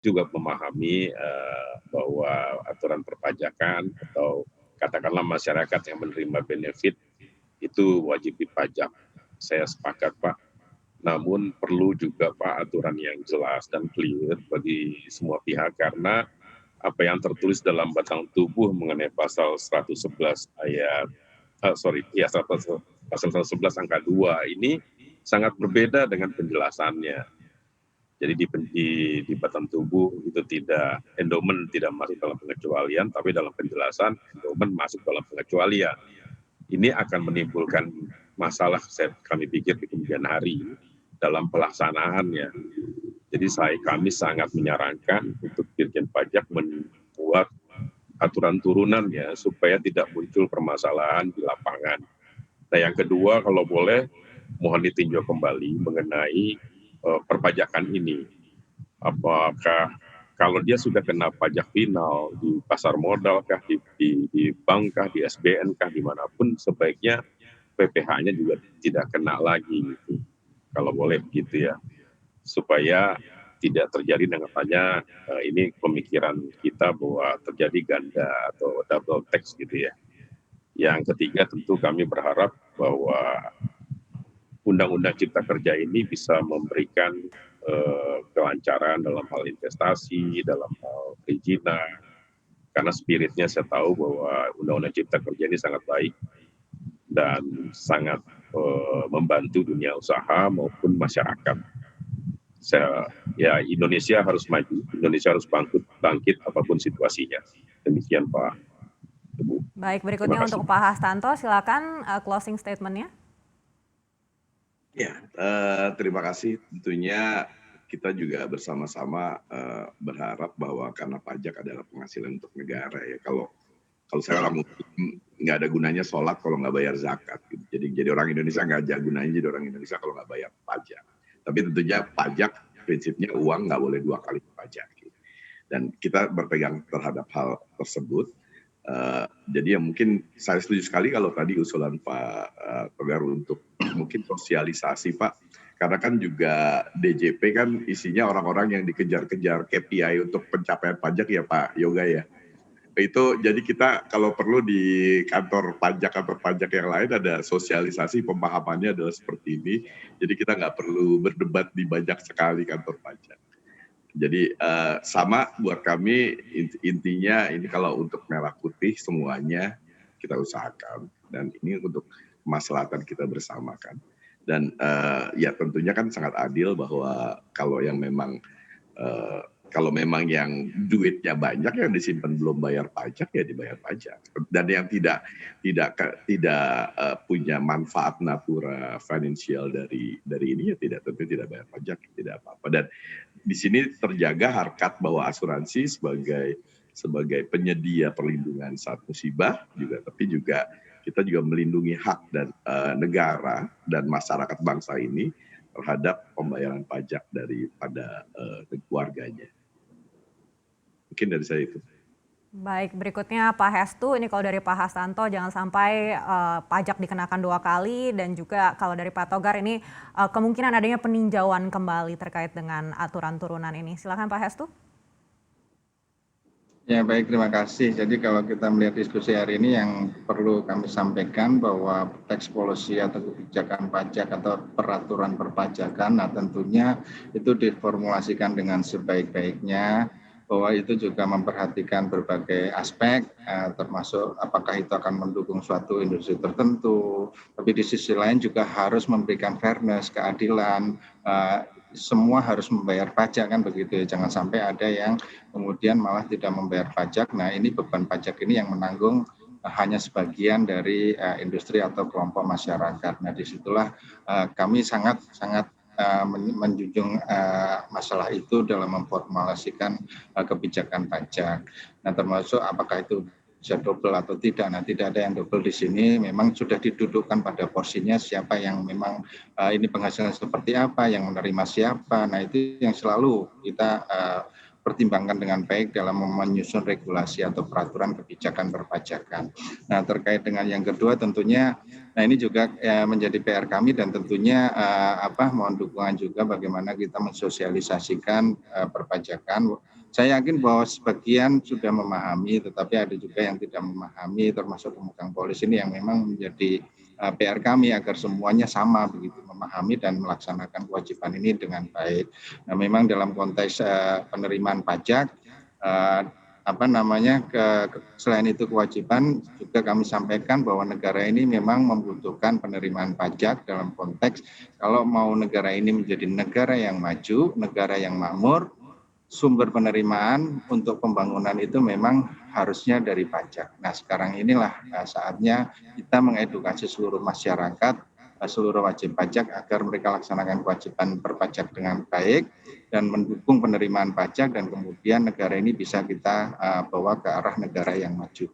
juga memahami bahwa aturan perpajakan atau katakanlah masyarakat yang menerima benefit itu wajib dipajak. Saya sepakat, Pak. Namun perlu juga, Pak, aturan yang jelas dan clear bagi semua pihak karena apa yang tertulis dalam batang tubuh mengenai pasal 111 ayat pasal 111 angka 2 ini sangat berbeda dengan penjelasannya. Jadi di batang tubuh itu endomen tidak masuk dalam pengecualian, tapi dalam penjelasan endomen masuk dalam pengecualian. Ini akan menimbulkan masalah kami pikir di kemudian hari dalam pelaksanaannya. Jadi kami sangat menyarankan untuk Dirjen Pajak membuat aturan turunan ya supaya tidak muncul permasalahan di lapangan. Nah, yang kedua kalau boleh mohon ditinjau kembali mengenai perpajakan ini. Apakah kalau dia sudah kena pajak final di pasar modal kah, di bank kah, di SBN kah, dimanapun sebaiknya PPh-nya juga tidak kena lagi gitu. Kalau boleh begitu ya. Supaya tidak terjadi dengan tanya ini pemikiran kita bahwa terjadi ganda atau double tax gitu ya. Yang ketiga tentu kami berharap bahwa Undang-Undang Cipta Kerja ini bisa memberikan kelancaran dalam hal investasi, dalam hal perizinan, karena spiritnya saya tahu bahwa Undang-Undang Cipta Kerja ini sangat baik dan sangat membantu dunia usaha maupun masyarakat. Indonesia harus maju, Indonesia harus bangkit apapun situasinya. Demikian Pak Ibu. Baik, berikutnya untuk Pak Hastanto, silakan closing statement-nya. Ya, terima kasih. Tentunya kita juga bersama-sama berharap bahwa karena pajak adalah penghasilan untuk negara ya. Kalau saya orang muslim nggak ada gunanya sholat kalau nggak bayar zakat. Gitu. Jadi orang Indonesia nggak ada gunanya jadi orang Indonesia kalau nggak bayar pajak. Tapi tentunya pajak prinsipnya uang nggak boleh 2 kali dipajak. Gitu. Dan kita berpegang terhadap hal tersebut. Jadi ya mungkin saya setuju sekali kalau tadi usulan Pak Togar untuk mungkin sosialisasi Pak, karena kan juga DJP kan isinya orang-orang yang dikejar-kejar KPI untuk pencapaian pajak ya Pak Yoga ya. Itu jadi kita kalau perlu di kantor pajak yang lain ada sosialisasi pemahamannya adalah seperti ini. Jadi kita nggak perlu berdebat di banyak sekali kantor pajak. Jadi sama buat kami intinya ini kalau untuk merah putih semuanya kita usahakan dan ini untuk kemaslahatan kita bersama kan. Dan ya tentunya kan sangat adil bahwa kalau memang yang duitnya banyak yang disimpan belum bayar pajak ya dibayar pajak. Dan yang tidak punya manfaat natura finansial dari ini ya tentu tidak bayar pajak, tidak apa-apa. Dan di sini terjaga harkat bahwa asuransi sebagai penyedia perlindungan saat musibah juga, tapi juga kita juga melindungi hak dan negara dan masyarakat bangsa ini terhadap pembayaran pajak daripada keluarganya. Mungkin dari saya itu. Baik, berikutnya Pak Hestu, ini kalau dari Pak Hastanto jangan sampai pajak dikenakan 2 kali dan juga kalau dari Pak Togar ini kemungkinan adanya peninjauan kembali terkait dengan aturan turunan ini. Silakan Pak Hestu. Ya baik, terima kasih. Jadi kalau kita melihat diskusi hari ini yang perlu kami sampaikan bahwa tax policy atau kebijakan pajak atau peraturan perpajakan, nah tentunya itu diformulasikan dengan sebaik-baiknya, bahwa itu juga memperhatikan berbagai aspek, termasuk apakah itu akan mendukung suatu industri tertentu, tapi di sisi lain juga harus memberikan fairness, keadilan, semua harus membayar pajak kan begitu ya, jangan sampai ada yang kemudian malah tidak membayar pajak. Nah ini beban pajak ini yang menanggung hanya sebagian dari industri atau kelompok masyarakat. Nah disitulah kami sangat menjunjung masalah itu dalam memformulasikan kebijakan pajak. Nah termasuk apakah itu bisa double atau tidak. Nah tidak ada yang double di sini. Memang sudah didudukkan pada porsinya siapa yang memang ini penghasilan seperti apa, yang menerima siapa. Nah itu yang selalu kita pertimbangkan dengan baik dalam menyusun regulasi atau peraturan kebijakan perpajakan. Nah terkait dengan yang kedua tentunya, nah ini juga menjadi PR kami dan tentunya mohon dukungan juga bagaimana kita mensosialisasikan perpajakan Saya yakin bahwa sebagian sudah memahami, tetapi ada juga yang tidak memahami, termasuk pemegang polis ini yang memang menjadi PR kami agar semuanya sama begitu memahami dan melaksanakan kewajiban ini dengan baik. Nah, memang dalam konteks penerimaan pajak, selain itu kewajiban juga kami sampaikan bahwa negara ini memang membutuhkan penerimaan pajak dalam konteks kalau mau negara ini menjadi negara yang maju, negara yang makmur, sumber penerimaan untuk pembangunan itu memang harusnya dari pajak. Nah, sekarang inilah saatnya kita mengedukasi seluruh masyarakat, seluruh wajib pajak agar mereka laksanakan kewajiban berpajak dengan baik dan mendukung penerimaan pajak dan kemudian negara ini bisa kita bawa ke arah negara yang maju.